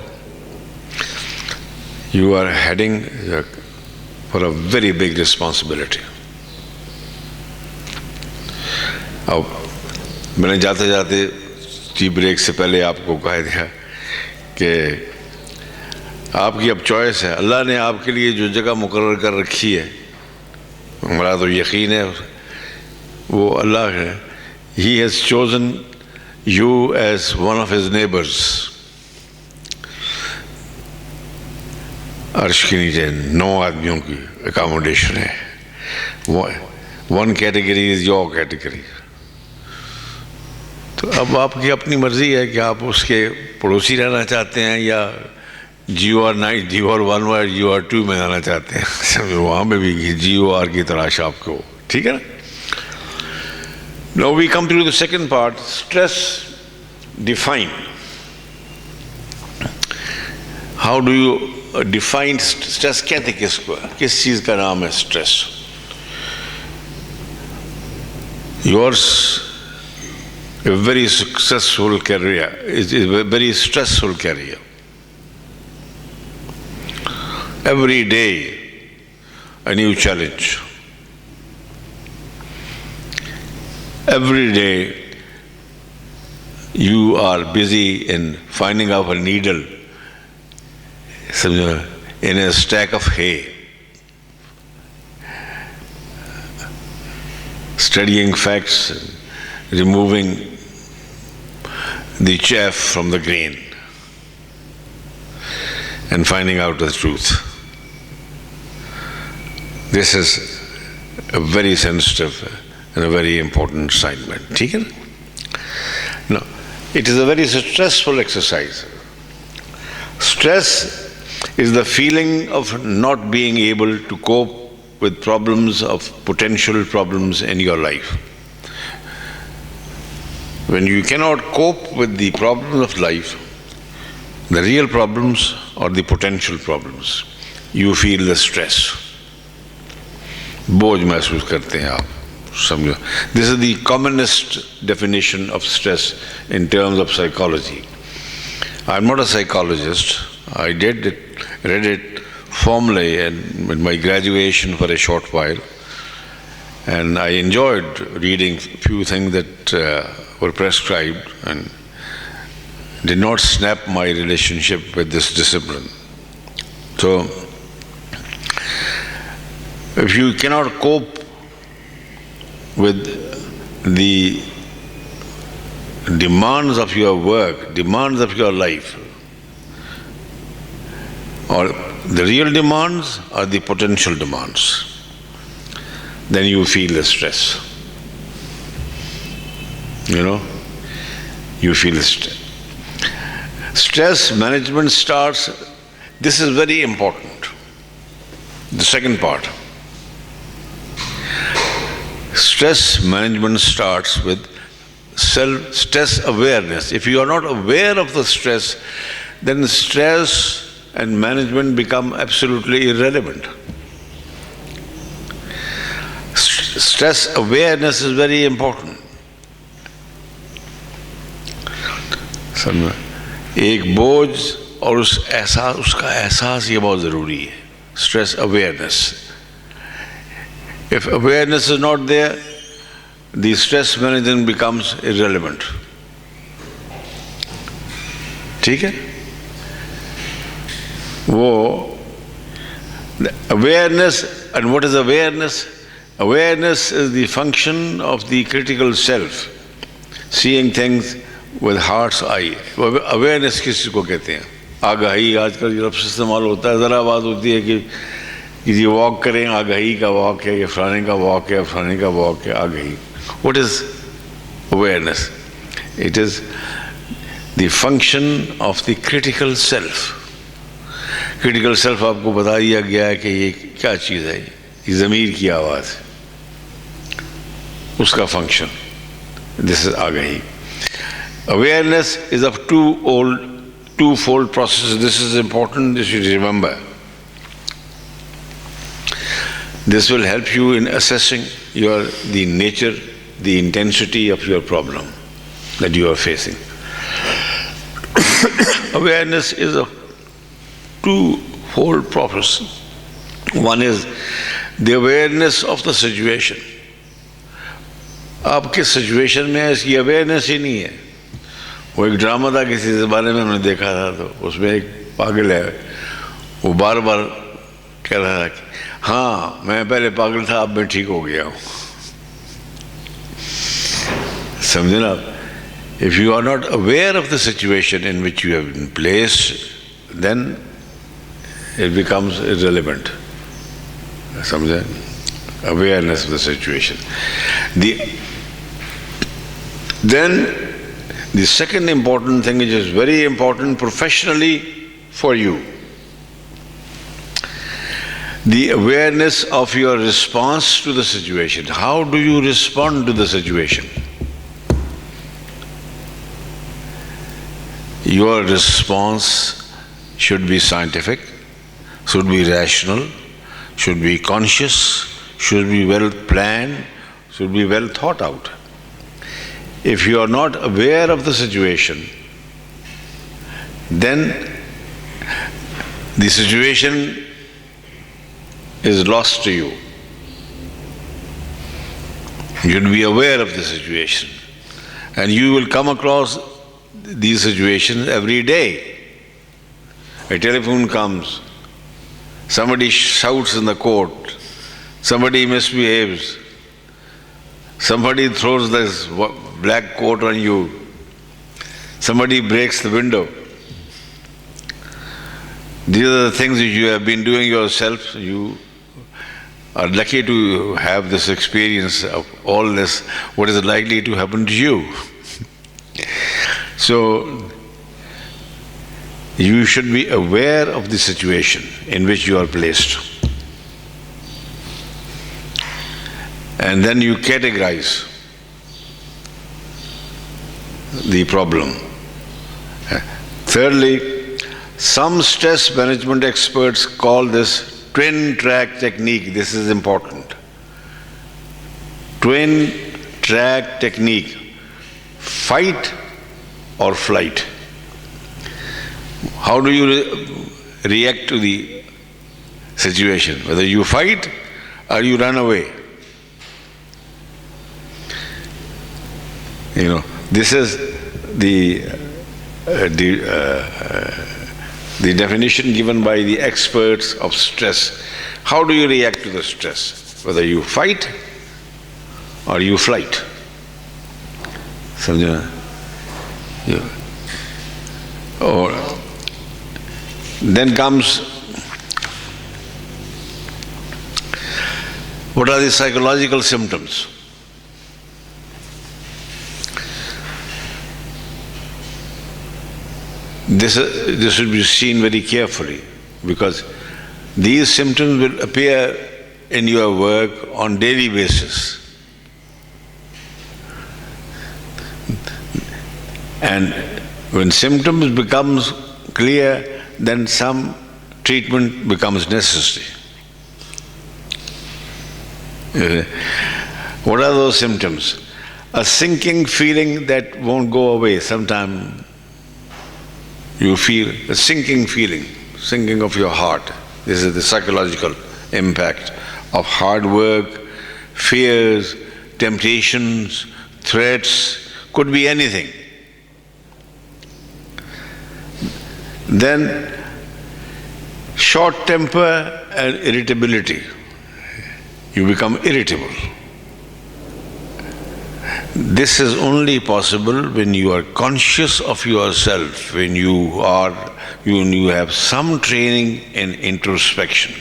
you are heading for a very big responsibility. اب میں نے جاتے جاتے tea break سے پہلے آپ کو کہہ دیا کہ آپ کی اب چوائس ہے. اللہ نے آپ کے لیے جو جگہ مقرر کر رکھی ہے، ہمارا تو یقین ہے وہ اللہ ہے. He has chosen you as one of his neighbors. عرش کے نیچے 9 آدمیوں کی اکاموڈیشن ہے. One category is your category. تو اب آپ کی اپنی مرضی ہے کہ آپ اس کے پڑوسی رہنا چاہتے ہیں یا GOR2 میں آنا چاہتے ہیں. وہاں پہ بھی GOR کی تلاش آپ کو. ٹھیک ہے نا. Now we come to the second part, stress define. How do you define stress? کہتے کس کو ہے, کس چیز کا نام ہے stress? Yours a very successful career is a very stressful career. Every day a new challenge. Every day you are busy in finding out a needle in a stack of hay, studying facts, removing the chaff from the grain, and finding out the truth. This is a very sensitive and a very important assignment. ٹھیک ہے نا. No, it is a very stressful exercise. Stress is the feeling of not being able to cope with problems, of potential problems in your life. When you cannot cope with the problems of life, the real problems or the potential problems, you feel the stress. بوجھ محسوس کرتے ہیں آپ. سمجھو. This is the commonest definition of stress in terms of psychology. I'm not a psychologist. I read it formally in my graduation for a short while, and I enjoyed reading few things that were prescribed and did not snap my relationship with this discipline. So, if you cannot cope with the demands of your work, demands of your life, or the real demands or the potential demands, then you feel the stress. You know, you feel stress. Stress management starts, this is very important, the second part. Stress management starts with stress awareness. If you are not aware of the stress, then stress and management become absolutely irrelevant. Stress awareness is very important. ایک بوجھ اور اس کا احساس یہ بہت ضروری ہے. Stress awareness. If awareness is not there, the stress management becomes irrelevant. ٹھیک ہے. وہ awareness, and what is awareness? Awareness is the function of the critical self, seeing things with heart's eye. Awareness کس کو کہتے ہیں؟ آگاہی. آج کل جو لفظ استعمال ہوتا ہے, ذرا بات ہوتی ہے کہ کسی واک کریں, آگاہی کا واک ہے, یا فلانے کا واک ہے, فلانے کا واک ہے, آگاہی. What is awareness? It is the function of the critical self. Critical self آپ کو بتا دیا گیا ہے کہ یہ کیا چیز ہے. یہ ضمیر کی آواز, اس کا فنکشن. This is آگاہی. Awareness is of twofold process. This is important, this you remember. This will help you in assessing the nature, the intensity of your problem that you are facing. Awareness is a twofold process. One is the awareness of the situation. آپ کس situation میں ہے اس کی awareness ہی نہیں ہے. وہ ایک drama تھا کسی زمانے میں ہم نے دیکھا تھا, تو اس میں ایک پاگل ہے, وہ بار بار کہہ رہا تھا کہ ہاں میں پہلے پاگل تھا, اب میں ٹھیک ہو گیا ہوں. سمجھے نا آپ. If you are not aware of the situation in which you have been placed, then it becomes irrelevant. سمجھے. Awareness of the situation. Then The second important thing, which is very important professionally for you, the awareness of your response to the situation. How do you respond to the situation? Your response should be scientific, should be rational, should be conscious, should be well planned, should be well thought out. If you are not aware of the situation, then the situation is lost to you. You should be aware of the situation. And you will come across these situations every day. A telephone comes, somebody shouts in the court, somebody misbehaves, somebody throws this black coat on you, somebody breaks the window. These are the things which you have been doing yourself. You are lucky to have this experience of all this, what is likely to happen to you. So, you should be aware of the situation in which you are placed. And then you categorize the problem. Thirdly, some stress management experts call this twin track technique. This is important. Twin track technique. Fight or flight. How do you react to the situation? Whether you fight or you run away. You know, this is the definition given by the experts of stress. How do you react to the stress? Whether you fight or you flight. Samjha? Or then comes, what are the psychological symptoms? This should be seen very carefully, because these symptoms will appear in your work on daily basis. And when symptoms becomes clear, then some treatment becomes necessary. What are those symptoms? A sinking feeling that won't go away. Sometimes you feel a sinking feeling, sinking of your heart. This is the psychological impact of hard work, fears, temptations, threats, could be anything. Then short temper and irritability. You become irritable. This is only possible when you are conscious of yourself, when you have some training in introspection.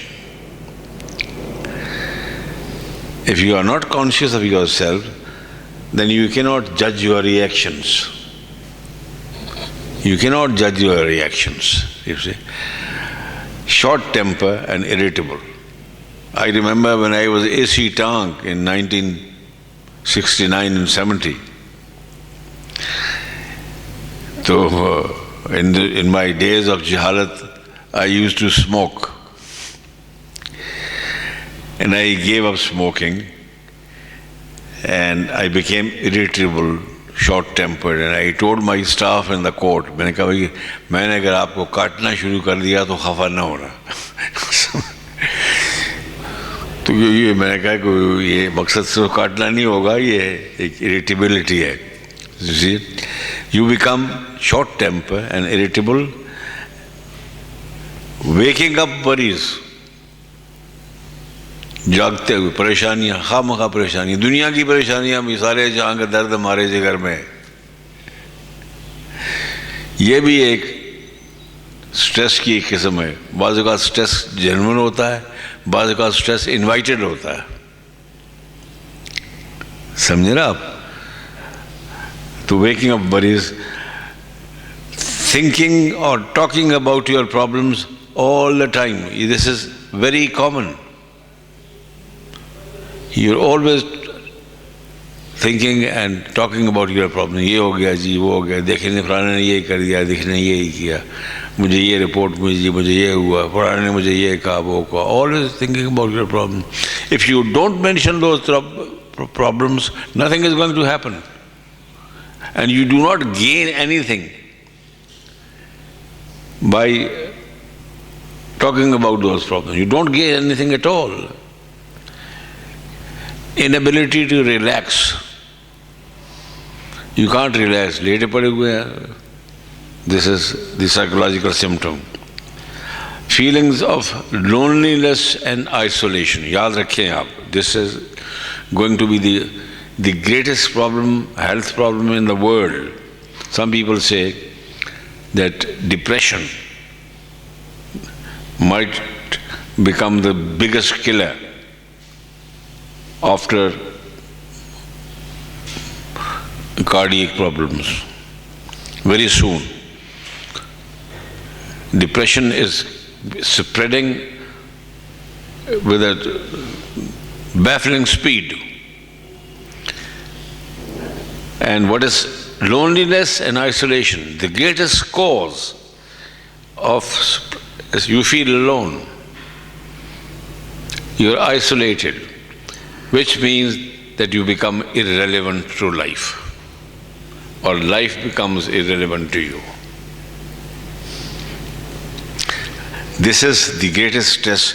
If you are not conscious of yourself, then you cannot judge your reactions. You cannot judge your reactions, you see. Short temper and irritable. I remember when I was A.C. Tank in 1969 and 70. So, in my days of Jahalat, I used to smoke. And I gave up smoking, and I became irritable, short-tempered, and I told my staff in the court, मैंने कहा भाई मैंने अगर आपको काटना शुरू कर दिया तो खफा ना होना. तो ये मैंने कहा कि ये मकसद से काटना नहीं होगा, ये एक irritability है. You see, you become short-tempered and irritable. Waking up worries. जागते हुए परेशानियां, खामखा परेशानियां, दुनिया की परेशानियां भी, सारे जहां का दर्द हमारे जिगर में. ये भी एक स्ट्रेस की एक किस्म है. बाज़ औक़ात स्ट्रेस जेन्युइन होता है, बाज़ औक़ात स्ट्रेस इन्वाइटेड होता है. समझे ना आप? तो to waking up worries, thinking or talking about your problems all the time. This is very common. You're always thinking and talking about your problem. یہ ہو گیا جی, وہ ہو گیا, دیکھنے فلانے نے یہ کر دیا, دیکھنے نے یہ کیا, مجھے یہ رپورٹ ملی, مجھے یہ ہوا, فلانے نے مجھے یہ کہا, وہ کہا. Always thinking about your problem. If you don't mention those problems, nothing is going to happen. And you do not gain anything by talking about those problems. You don't gain anything at all. Inability to relax. You can't relax. Lete pade hue hain. This is the psychological symptom. Feelings of loneliness and isolation. Yaad rakhiye aap. This is going to be the greatest problem, health problem in the world. Some people say that depression might become the biggest killer after cardiac problems. Very soon. Depression is spreading with a baffling speed. And what is loneliness and isolation? The greatest cause of is you feel alone. You're isolated, which means that you become irrelevant to life, or life becomes irrelevant to you. This is the greatest stress.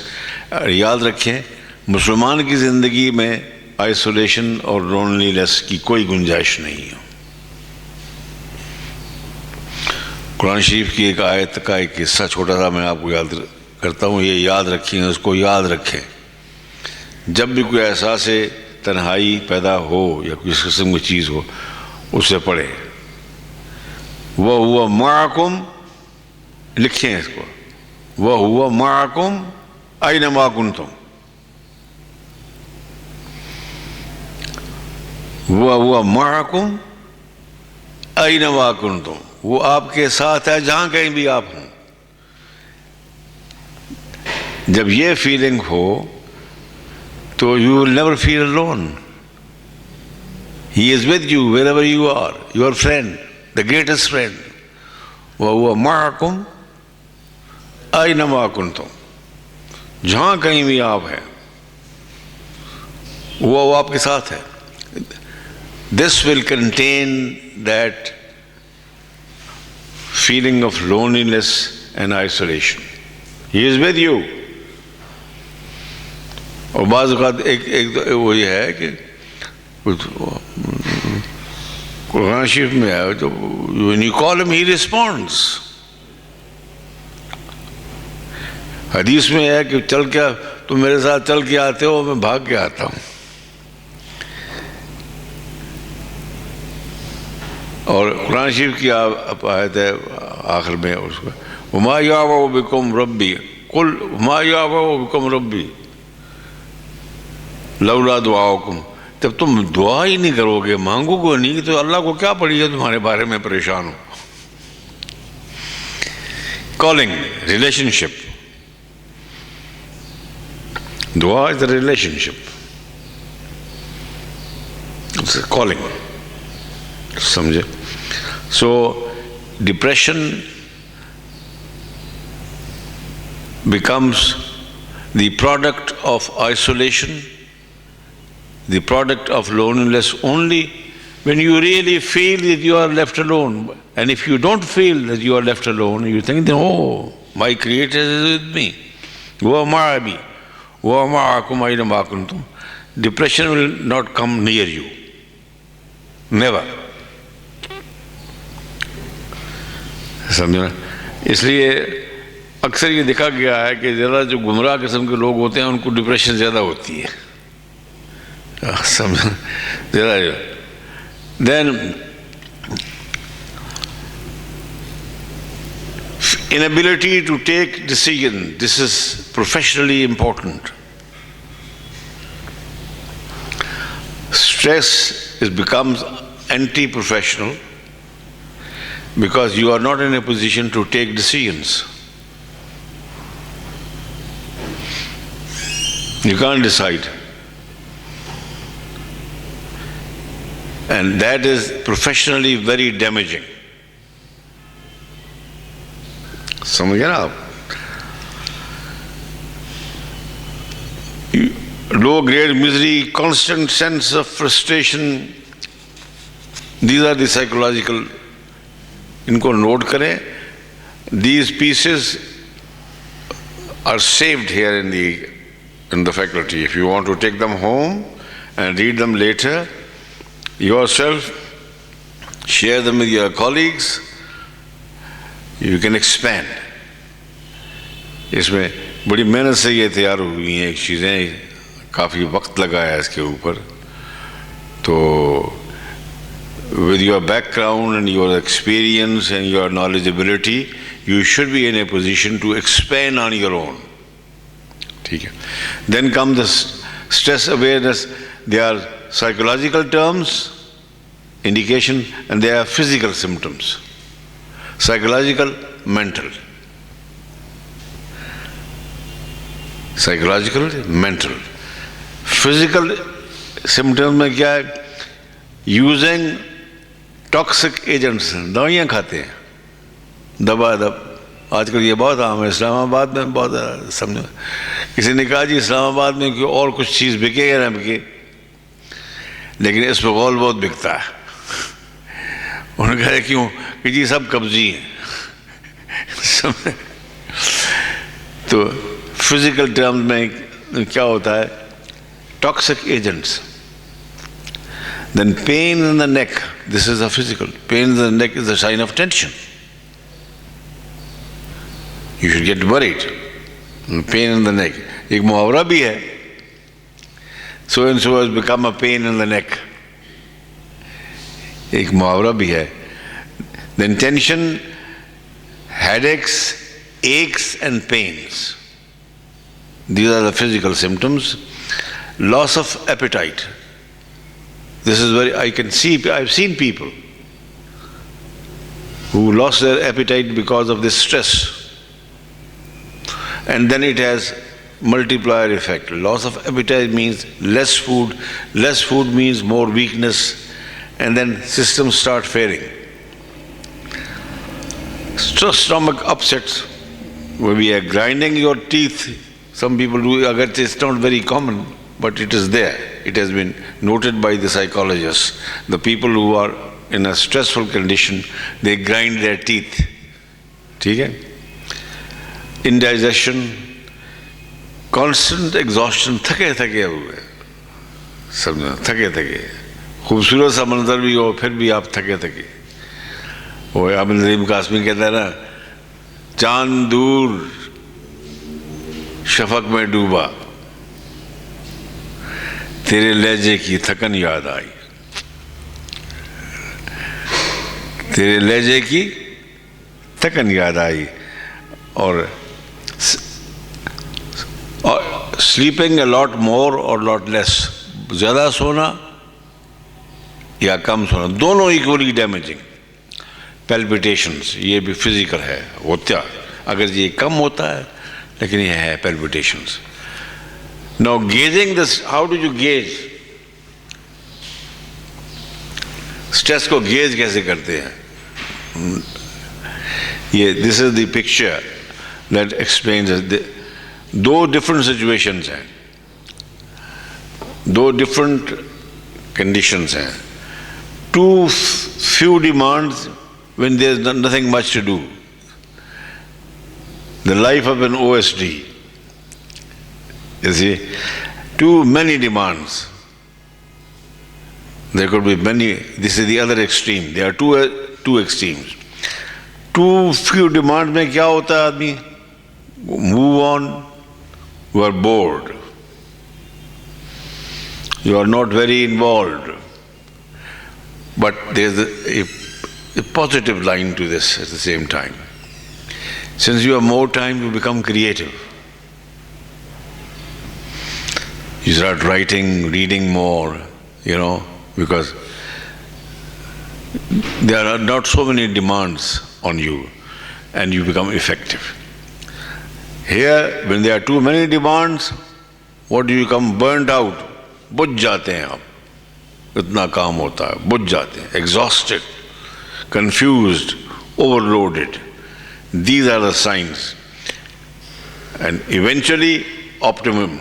یاد رکھیں, مسلمان کی زندگی میں isolation اور loneliness کی کوئی گنجائش نہیں ہے. قرآن شریف کی ایک آیت کا ایک قصہ چھوٹا سا میں آپ کو یاد کرتا ہوں, یہ یاد رکھیں, اس کو یاد رکھیں. جب بھی کوئی احساس تنہائی پیدا ہو یا کسی قسم کی چیز ہو, اسے پڑھیں. وَهُوَ مَعَكُمْ, لکھیں اس کو, وَهُوَ مَعَكُمْ أَيْنَمَا كُنْتُمْ. وَهُوَ مَعَكُمْ أَيْنَمَا كُنْتُمْ. وہ آپ کے ساتھ ہے جہاں کہیں بھی آپ ہوں. جب یہ فیلنگ ہو تو you will never feel alone. He is with you wherever you are, your friend, the greatest friend. وَهُوَ مَعَكُمْ أَيْنَمَا كُنْتُمْ. جہاں کہیں بھی آپ ہیں وہ آپ کے ساتھ ہے. This will contain that feeling of loneliness and isolation. He is with you. اور بعض اوقات ایک وہ یہ ہے کہ قرآن شریف میں ہے تو when you call him he responds. حدیث میں ہے کہ چل کے تم میرے ساتھ چل کے آتے ہو, میں بھاگ کے آتا ہوں. اور قرآن شریف کی آیت ہے آخر میں اس کو, وَمَا يَعْبَأُ بِكُمْ رَبِّي قُلْ وَمَا يَعْبَأُ بِكُمْ رَبِّي لَوْلَا دُعَاؤُكُمْ. جب تم دعا ہی نہیں کرو گے, مانگو گے نہیں, تو اللہ کو کیا پڑی ہے تمہارے بارے میں پریشان ہو. Calling, relationship. Dua is a relationship. It's a calling. سمجھے. So depression becomes the product of isolation, the product of loneliness only when you really feel that you are left alone. And if you don't feel that you are left alone, you think, oh, my Creator is with me. وَهُوَ مَعَبِي وَهُوَ مَعَكُمْ أَيْنَمَا كُنْتُمْ. Depression will not come near you. Never. سمجھنا. اس لیے اکثر یہ دیکھا گیا ہے کہ زیادہ جو گمراہ قسم کے لوگ ہوتے ہیں ان کو ڈپریشن زیادہ ہوتی ہے. سمجھنا زیادہ. Then inability to take decision. This is professionally important. Stress becomes anti-professional because you are not in a position to take decisions. You can't decide. And that is professionally very damaging. समझ गए ना आप? Low grade misery, constant sense of frustration, these are the psychological. इनको note करें. These pieces are saved here in the faculty. If you want to take them home and read them later, yourself, share them with your colleagues, you can expand. इसमें बड़ी मेहनत से ये तैयार हुई हैं चीज़ें, काफ़ी वक्त लगा है इसके ऊपर. तो with your background and your experience and your knowledgeability, you should be in a position to expand on your own. ठीक है. Then come the stress awareness. They are psychological terms, indication, and they are physical symptoms. Psychological, mental. Psychological, mental. Physical symptoms में क्या है? Using toxic agents, दवाइयाँ खाते हैं, आजकल ये बहुत आम है. इस्लामाबाद में बहुत समझो, किसी ने कहा जी इस्लामाबाद में कोई और कुछ चीज़ बिके या ना बिके, लेकिन इस्पगोल बहुत बिकता है. उन्होंने कहा क्यों? कि जी सब कब्जी हैं. तो फिजिकल टर्म्स में क्या होता है? Toxic agents. Then pain in the neck, this is a physical. Pain in the neck is a sign of tension. You should get worried. Pain in the neck. एक मुहावरा भी है. So and so has become a pain in the neck. एक मुहावरा भी है. Then tension, headaches, aches and pains. These are the physical symptoms. Loss of appetite. This is very, I've seen people who lost their appetite because of this stress. And then it has multiplier effect. Loss of appetite means less food means more weakness, and then systems start failing. Stomach upsets, where we are grinding your teeth. Some people do, it's not very common, but it is there. It has been noted by the psychologists. The people who are in a stressful condition, they grind their teeth. ठीक है? Indigestion, constant exhaustion, थके थके हुए, समझना, थके थके. खूबसूरत सा मंजर भी हो, फिर भी आप थके थके. वो अब नदीम कासमी कहता है ना, चांद दूर शफक में डूबा, तेरे लहजे की थकन याद आई. तेरे लहजे की थकन याद आई. और sleeping a lot more or lot less, ज़्यादा सोना या कम सोना, दोनों equally damaging. Palpitations, ये भी physical है, होता. अगर ये कम होता है, लेकिन ये है palpitations. Now gauging this, how do you gauge? Stress को gauge कैसे करते हैं? This is the picture that explains it. दो different situations हैं, दो different conditions हैं. Too few demands when there is nothing much to do. The life of an OSD. You see, too many demands. There could be many. This is the other extreme. There are two extremes. Too few demands में क्या होता है आदमी? Move on. You are bored. You are not very involved. But there is a positive line to this at the same time. Since you have more time, you become creative. You start writing, reading more, because there are not so many demands on you and you become effective. Here, when there are too many demands, what do you become? Burnt out. बुझ जाते हैं आप, इतना काम होता है, बुझ जाते हैं, exhausted, confused, overloaded. These are the signs. And eventually optimum,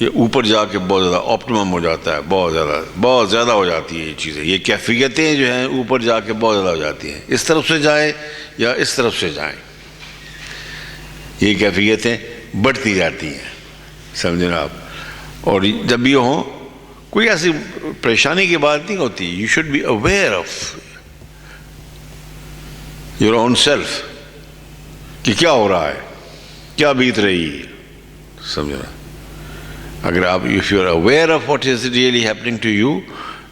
ये ऊपर जाके बहुत ज़्यादा ऑप्टिमम हो जाता है, बहुत ज़्यादा हो जाती है ये चीज़ें, ये कैफियतें जो हैं ऊपर जाके बहुत ज़्यादा हो जाती हैं. इस तरफ से जाएं या इस तरफ से जाएं, ये कैफियतें बढ़ती जाती हैं, समझे ना आप. और जब भी हो कोई ऐसी परेशानी की बात नहीं होती. You should be aware of your own self कि क्या हो रहा है, क्या बीत रही है, समझना. अगर आप if you are aware of what is really happening to you,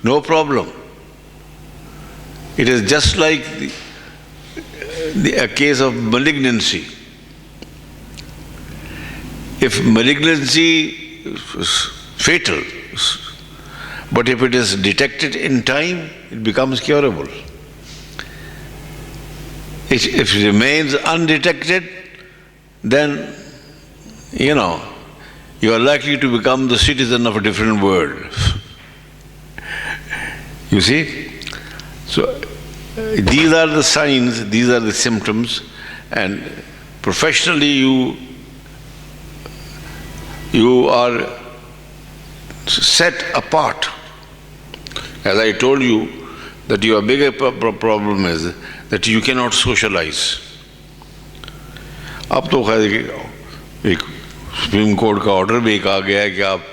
no problem. It is just like a case of malignancy. If malignancy is fatal, but if it is detected in time, it becomes curable. If it remains undetected, then you are likely to become the citizen of a different world. You see? So these are the signs, these are the symptoms, and professionally you are set apart. As I told you, that your bigger problem is that you cannot socialize. अब तो खैर एक supreme court का order भी एक आ गया है कि आप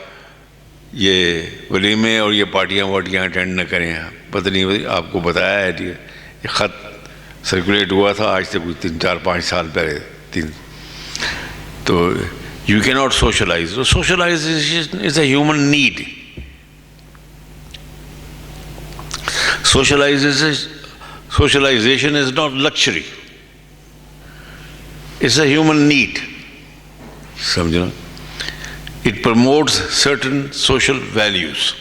ये वलीमे और ये पार्टियाँ वार्टियाँ अटेंड न करें. पता नहीं आपको बताया है, ये ख़त सर्कुलेट हुआ था आज से कुछ 3-4-5 साल पहले. तो you cannot socialize. So socialization is a human need. Socialization is not luxury. It's a human need. समझना. It promotes certain social values.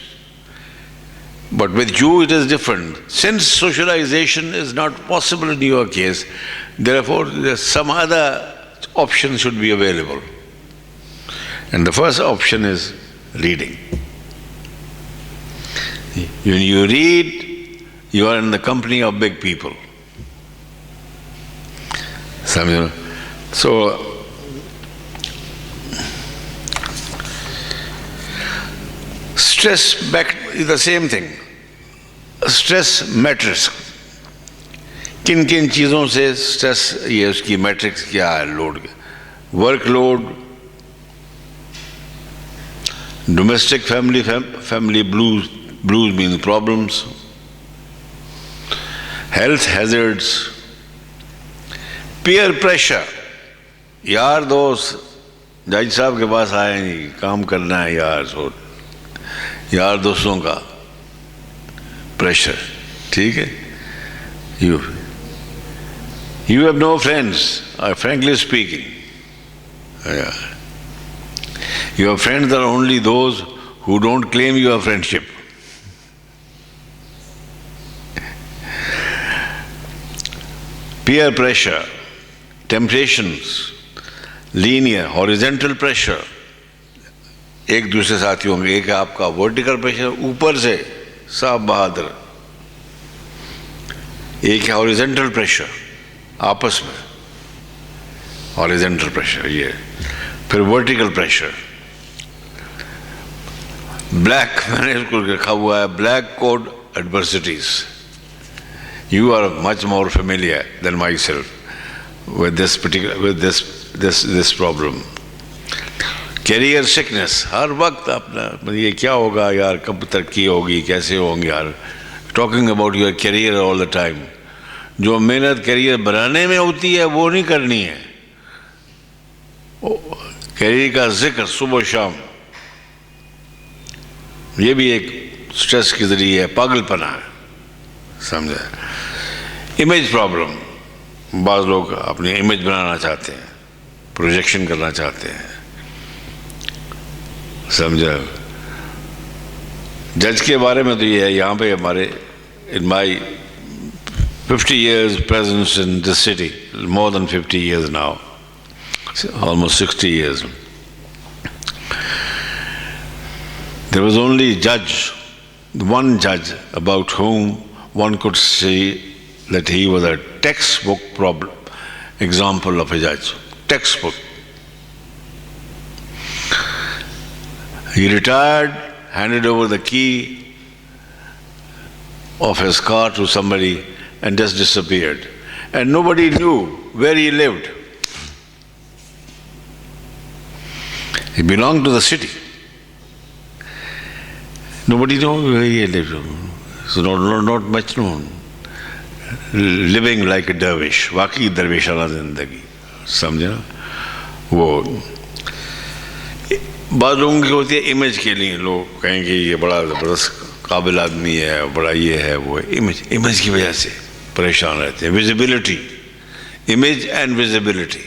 But with you it is different. Since socialization is not possible in your case, therefore some other option should be available. And the first option is reading. When you read, you are in the company of big people. So, stress back is the same thing. Stress matrix. किन किन चीज़ों से stress, ये उसकी matrix क्या है? Load, workload, domestic family blues means problems, health hazards, peer pressure. यार दोस्त जज साहब के पास आए नहीं, काम करना है यार दोस्तों का प्रेशर. ठीक है. You have no friends, frankly speaking. Your friends are only those who don't claim your friendship. Peer pressure, temptations, linear, horizontal pressure. एक दूसरे साथी होंगे. एक है आपका वर्टिकल प्रेशर, ऊपर से साहब बहादुर. एक है हॉरिजॉन्टल प्रेशर, आपस में हॉरिजॉन्टल प्रेशर ये. फिर वर्टिकल प्रेशर. ब्लैक, मैंने इसको रखा हुआ है black code adversities. You are much more familiar than myself with this problem. Career sickness. हर वक्त अपना ये क्या होगा यार, कब तरक्की होगी, कैसे होंगे यार. Talking about your career all the time. जो मेहनत करियर बनाने में होती है वो नहीं करनी है. करियर का जिक्र सुबह शाम, ये भी एक स्ट्रेस के जरिए है, पागलपना है. समझा. Image problem. बाज़ लोग अपनी इमेज बनाना चाहते हैं, प्रोजेक्शन करना चाहते हैं. समझा. जज के बारे में तो ये है, यहाँ पे हमारे इन माई 50 years presence in this city, more than 50 years now, almost 60 years. There was only one judge about whom one could say that he was a textbook example of a judge. Textbook. He retired, handed over the key of his car to somebody and just disappeared. And nobody knew where he lived. He belonged to the city. Nobody knew where he lived. So not much known. Living like a dervish. वाकई दरवेशाना जिंदगी. समझे ना? वो बाद लोगों की होती है इमेज के लिए, लोग कहेंगे ये बड़ा ज़बरदस्त काबिल आदमी है, बड़ा ये है वो है. इमेज की वजह से परेशान रहते हैं. Visibility, image and visibility,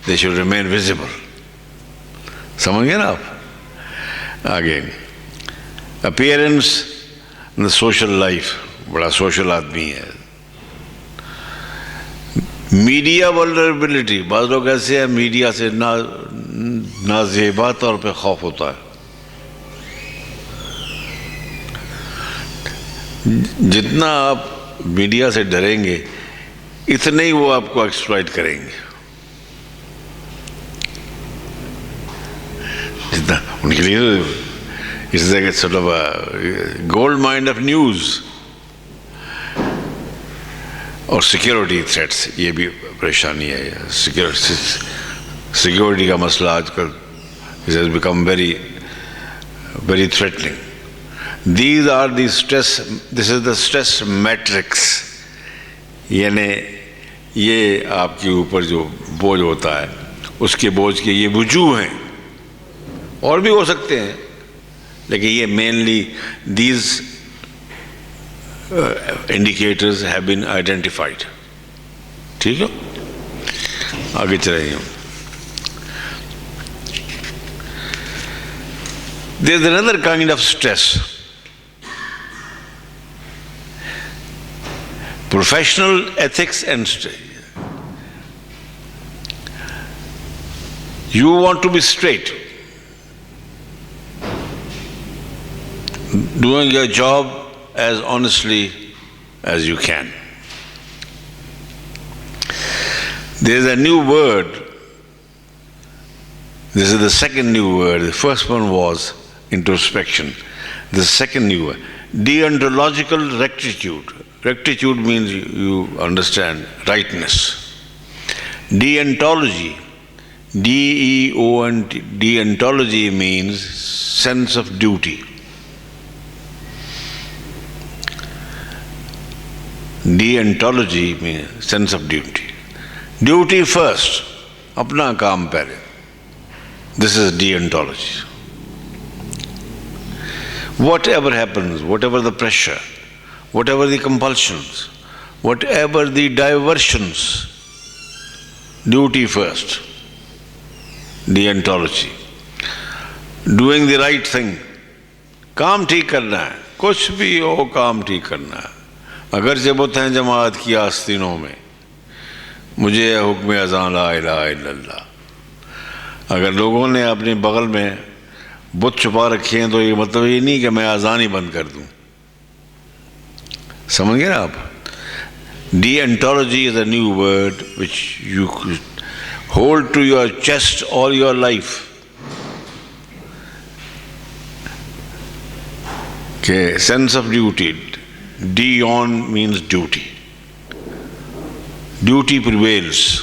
they should remain visible. समझ गए ना आप? आगे appearance in the social life, बड़ा सोशल आदमी है. मीडिया वल्नरेबिलिटी, बाद लोग ऐसे हैं मीडिया से नाज़ेबा तौर पे खौफ होता है. जितना आप मीडिया से डरेंगे इतने ही वो आपको एक्सप्लॉइट करेंगे. जितना उनके लिए it's like sort of a gold mine of news. और सिक्योरिटी थ्रेट्स, ये भी परेशानी है. सिक्योरिटी का मसला आजकल it has become very very threatening. These are the stress, this is the stress matrix. यानी ये आपके ऊपर जो बोझ होता है उसके बोझ के ये वजूह हैं. और भी हो सकते हैं लेकिन ये mainly these indicators have been identified. ठीक है, आगे चलेंगे. There is another kind of stress. Professional ethics and you want to be straight, doing your job as honestly as you can. There is a new word. This is the second new word. The first one was introspection. The second new word, deontological rectitude. Rectitude means you understand rightness. Deontology, D-E-O-N-T, deontology means sense of duty. Deontology means sense of duty. Duty first, अपना काम पहले. This is deontology. Whatever happens, whatever the pressure, whatever the compulsions, whatever the diversions, duty first. Deontology. Doing the right thing. काम ठीक करना है, कुछ भी हो काम ठीक करना है. अगर जबत हैं जमात की आस्तीनों में, मुझे हुक्म अज़ान ला इलाहा इल्लल्लाह. अगर लोगों ने अपने बगल में बुत छुपा रखे हैं तो ये मतलब ये नहीं कि मैं अज़ान ही बंद कर दूं. समझ गए ना आप? Deontology is a new word which you could hold to your chest all your life. Okay, sense of duty. Deon means duty. Duty prevails.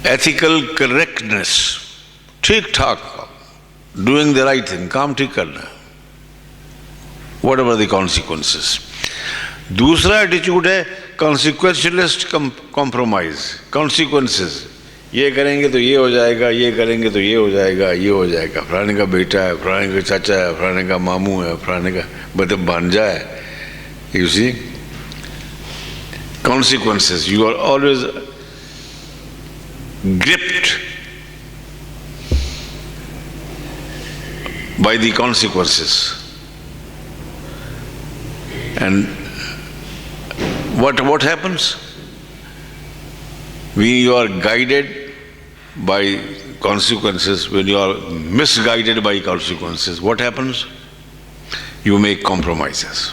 Ethical correctness. ठीक ठाक, doing the right thing, काम ठीक करना. Whatever the consequences. दूसरा attitude है consequentialist compromise. Consequences. ये करेंगे तो ये हो जाएगा, ये करेंगे तो ये हो जाएगा, ये हो जाएगा. फलाने का बेटा है, फलाने का चाचा है, फलाने का मामू है, फलाने का भांजा है. You see? Consequences. You are always gripped by the consequences. And what happens? When you are guided by consequences, when you are misguided by consequences, what happens? You make compromises.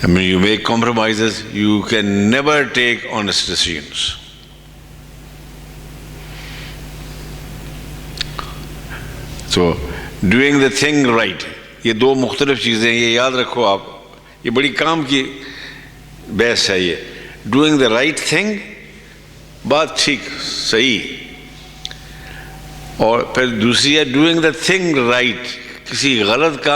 I mean, you make compromises, you can never take honest decisions. So, doing the thing right, یہ دو مختلف چیزیں یہ یاد رکھو آپ, یہ بڑی کام کی بحث ہے یہ. ڈوئنگ دا رائٹ تھنگ, بات ٹھیک صحیح, اور پھر دوسری ہے ڈوئنگ دا تھنگ رائٹ, کسی غلط کام